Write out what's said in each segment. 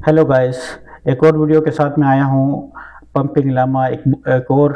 Hello guys, एक और video के साथ में आया हूँ। पंपिंग लेमा एक और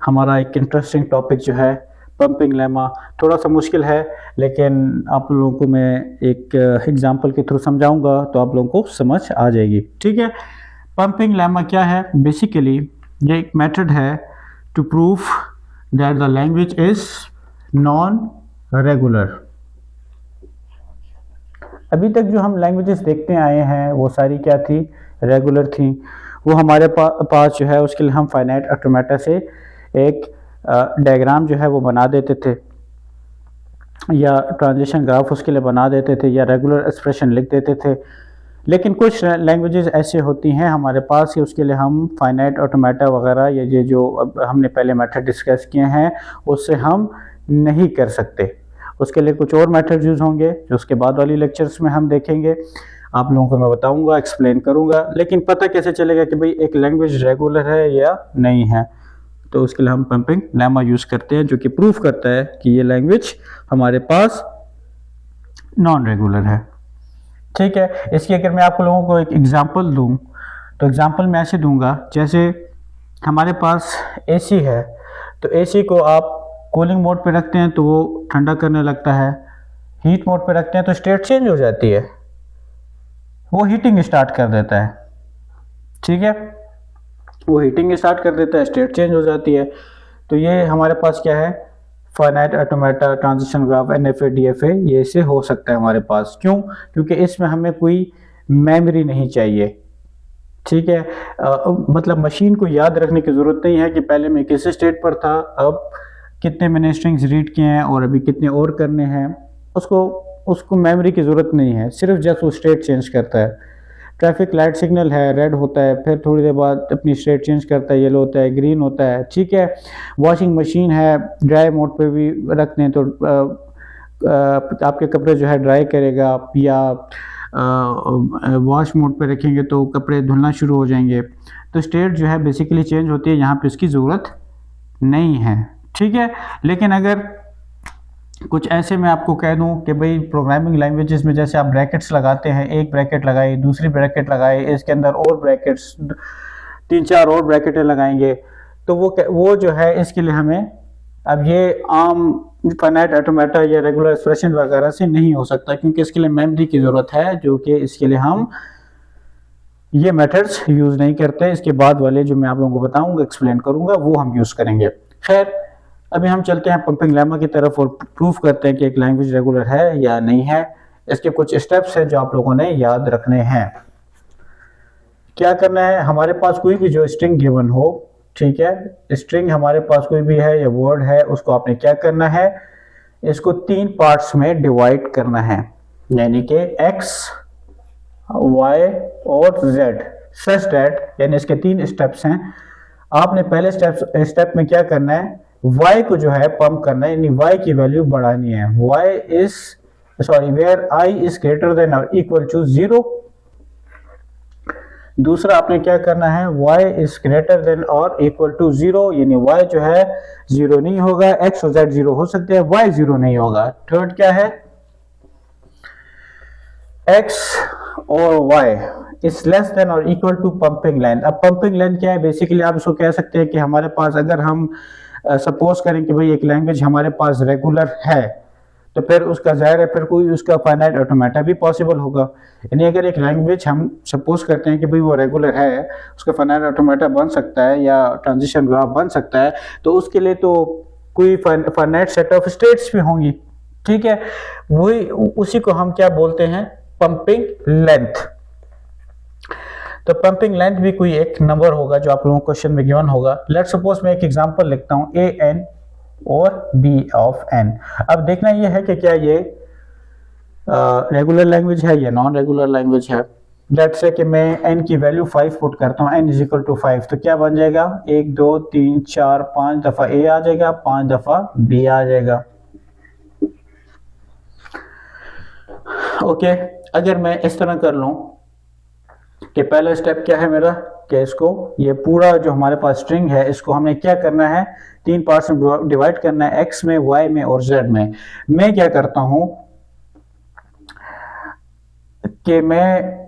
हमारा एक इंटरेस्टिंग टॉपिक जो है पंपिंग लेमा। थोड़ा सा मुश्किल है, लेकिन आप लोगों को मैं एक एग्जांपल के थ्रू समझाऊंगा तो आप लोगों को समझ आ जाएगी। ठीक है, पंपिंग लेमा क्या है? बेसिकली ये एक मेथड है to prove that the language is non regular. अभी तक जो हम लैंग्वेजेस देखते आए हैं वो सारी क्या थी? रेगुलर थी। वो हमारे पास जो है उसके लिए हम फाइनाइट ऑटोमेटा से एक डायग्राम जो है वो बना देते थे, या ट्रांजिशन ग्राफ उसके लिए बना देते थे, या रेगुलर एक्सप्रेशन लिख देते थे। लेकिन कुछ लैंग्वेजेस ऐसे होती हैं हमारे पास कि उसके लिए हम फाइनाइट ऑटोमेटा वगैरह या ये जो अब हमने पहले मेथड डिस्कस किए हैं उससे हम नहीं कर सकते। उसके लिए कुछ और मेथड यूज़ होंगे जो उसके बाद वाली लेक्चर्स में हम देखेंगे। आप लोगों को मैं बताऊंगा, एक्सप्लेन करूंगा। लेकिन पता कैसे चलेगा कि भाई एक लैंग्वेज रेगुलर है या नहीं है? तो उसके लिए हम पंपिंग लेमा यूज़ करते हैं, जो कि प्रूफ करता है कि ये लैंग्वेज हमारे पास नॉन रेगुलर है। ठीक है, इसकी अगर मैं आप लोगों को एक एग्जांपल दूं तो एग्जांपल मैं ऐसे दूंगा, जैसे हमारे पास एसी है, तो एसी को आप कूलिंग मोड पे रखते हैं तो वो ठंडा करने लगता है। हीट मोड पे रखते हैं तो स्टेट चेंज हो जाती है, वो हीटिंग स्टार्ट कर देता है। ठीक है, वो हीटिंग स्टार्ट कर देता है, स्टेट चेंज हो जाती है। तो ये हमारे पास क्या है? Finite automata, transition graph, NFA, DFA, ये से हो सकता है हमारे पास। क्यों? क्योंकि इसमें हमें कोई मेमोरी नहीं चाहिए। ठीक है, मतलब मशीन को याद रखने की ज़रूरत नहीं है कि पहले मैं किस स्टेट पर था, अब कितने मैंने स्ट्रिंग्स रीड किए हैं और अभी कितने और करने हैं। उसको मेमोरी की ज़रूरत नहीं है, सिर्फ जस्ट वो स्टेट चेंज करता है। ट्रैफिक लाइट सिग्नल है, रेड होता है, फिर थोड़ी देर बाद अपनी स्टेट चेंज करता है, येलो होता है, ग्रीन होता है। ठीक है, वॉशिंग मशीन है, ड्राई मोड पे भी रख दें तो आपके कपड़े जो है ड्राई करेगा, या वॉश मोड पे रखेंगे तो कपड़े धुलना शुरू हो जाएंगे। तो स्टेट जो है बेसिकली चेंज होती है, यहाँ पे इसकी ज़रूरत नहीं है। ठीक है, लेकिन अगर कुछ ऐसे मैं आपको कह दूं कि भाई प्रोग्रामिंग लैंग्वेजेस में जैसे आप ब्रैकेट्स लगाते हैं, एक ब्रैकेट लगाए, दूसरी ब्रैकेट लगाए, इसके अंदर और ब्रैकेट्स 3-4 और ब्रैकेटें लगाएंगे, तो वो जो है इसके लिए हमें अब ये आम फाइनाइट ऑटोमेटा या रेगुलर एक्सप्रेशन वगैरह से नहीं हो सकता, क्योंकि इसके लिए मेमोरी की ज़रूरत है, जो कि इसके लिए हम ये मेथड्स यूज़ नहीं करते। इसके बाद वाले जो मैं आप लोगों को बताऊंगा, एक्सप्लेन करूंगा, वो हम यूज़ करेंगे। खैर, अभी हम चलते हैं पंपिंग लेमा की तरफ और प्रूफ करते हैं कि एक लैंग्वेज रेगुलर है या नहीं है। इसके कुछ स्टेप्स हैं जो आप लोगों ने याद रखने हैं। क्या करना है? हमारे पास कोई भी जो स्ट्रिंग गिवन हो, ठीक है, स्ट्रिंग हमारे पास कोई भी है या वर्ड है, उसको आपने क्या करना है? इसको 3 पार्ट्स में डिवाइड करना है, यानी कि x, y और z, सच दैट, यानी इसके 3 स्टेप्स हैं। आपने पहले स्टेप में क्या करना है? y को जो है पंप करना है, यानी y की वैल्यू बढ़ानी है। Where i is greater than और इक्वल टू 0। दूसरा आपने क्या करना है? y इज ग्रेटर देन और इक्वल टू 0, यानी y जो है 0 नहीं होगा, x और z 0 हो सकते हैं, y 0 नहीं होगा। थर्ड क्या है? x और y इज लेस देन और इक्वल टू पंपिंग लेंथ। अब पंपिंग लेंथ क्या है? बेसिकली आप इसको कह सकते हैं कि हमारे पास, अगर हम सपोज करें कि भाई एक लैंग्वेज हमारे पास रेगुलर है, तो फिर उसका ज़ाहिर है फिर कोई उसका फाइनाइट ऑटोमेटा भी पॉसिबल होगा। यानी अगर एक लैंग्वेज हम सपोज करते हैं कि भाई वो रेगुलर है, उसका फाइनाइट ऑटोमेटा बन सकता है या ट्रांजिशन ग्राफ बन सकता है, तो उसके लिए तो कोई फाइनाइट सेट ऑफ स्टेट्स भी होंगी। ठीक है, वही उसी को हम क्या बोलते हैं? Pumping length. तो पंपिंग लेंथ भी कोई एक नंबर होगा जो आप लोगों को क्वेश्चन में गिवन होगा। लेट्स सपोज मैं एक एग्जांपल लिखता हूं, an और b ऑफ n। अब देखना ये है कि क्या ये रेगुलर लैंग्वेज है या नॉन रेगुलर लैंग्वेज है। लेट्स से कि मैं n की वैल्यू 5 पुट करता हूं, n इज इक्वल टू 5, तो क्या बन जाएगा? 1 2 3 4 5 दफा a आ जाएगा, 5 दफा b आ जाएगा। ओके, अगर मैं इस तरह कर लूं कि पहला स्टेप क्या है मेरा, कि इसको, ये पूरा जो हमारे पास स्ट्रिंग है, इसको हमने क्या करना है? 3 पार्ट्स में डिवाइड करना है, x में, y में और z में। मैं क्या करता हूं कि मैं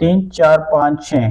3 4 5 6.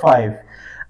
5.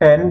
10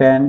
10.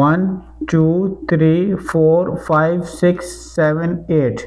1 2 3 4 5 6 7 8،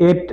8،